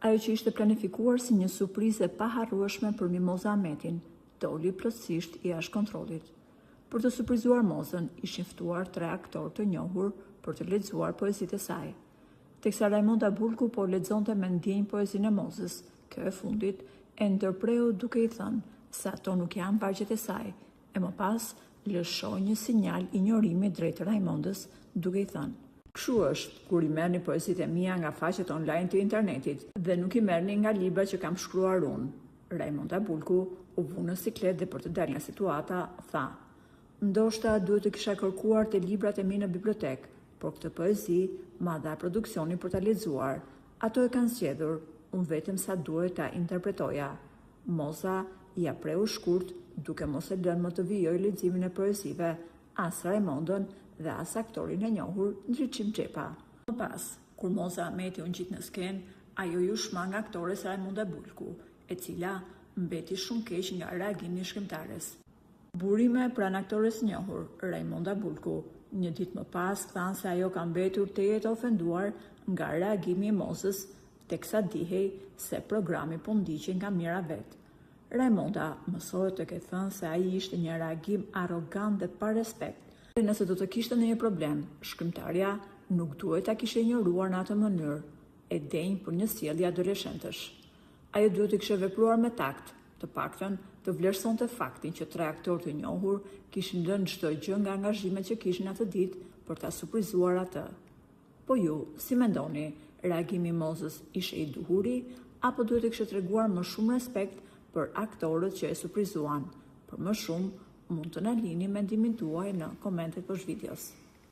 Ajo që ishte planifikuar si një surprizë e paharrueshme për Mimoza Ahmetin, doli plotësisht i jashtë kontrollit. Për të surprizuar Mozën, ishin ftuar 3 aktorë të njohur për të lexuar poezitë e saj. Teksa Raimonda Bulku po lexonte me ndjenjë poezinë e Mozës, kjo e fundit e ndërpreu duke i thënë se ato nuk janë vargjet e saj, e më pas lëshoi një sinjal injorimi drejt Raimondës duke i thënë: "Kështu është kur i merrni poezitë e mia nga faqet online të internetit dhe nuk i merrni nga libra që kam shkruar unë." Raimonda Bulku u vu në siklet dhe për të dalë nga situata, tha: "Ndoshta duhet të kisha kërkuar te librat e mi në bibliotek, por këtë poezi ma dha produksioni për ta lexuar. Ato e kanë zgjedhur, unë vetëm sa duhet ta interpretoja." Moza ja preu shkurt, duke mos e lënë më të vijoj leximin e poezive, as Raimondën dhe as aktorin e njohur Ndriçim Xhepa. Më pas, kur Moza Ahmeti u ngjit në skenë, ajo ju shma nga aktores Raimonda Bulku, e cila mbeti shumë keq nga reagimi i shkrimtares. Burime pranë aktores njohur, Raimonda Bulku, një ditë më pas thanë se ajo ka mbetur të jetë ofenduar nga reagimi i Mozës, teksa dihej se programi po ndiqej nga mira vetë. Raimonda mësoi të ketë thënë se ai ishte një reagim arrogant dhe pa respekt. Nëse do të kishte ndonjë problem, shkrimtarja nuk duhet ta kishte injoruar në atë mënyrë, e denjë për një sjellje adoleshentësh. Ajo duhet të kishte vepruar me takt, të paktën të vlerësonte faktin që 3 aktorë të njohur kishin lënë çdo gjë nga angazhimet që kishin atë ditë për ta surprizuar atë. Po ju, si mendoni, reagimi i Mozës ishte i duhuri apo duhet të kishte treguar më shumë respekt për aktorët që e surprizuan? Për më shumë, mund të na lini mendimin tuaj në komentet poshtë videos.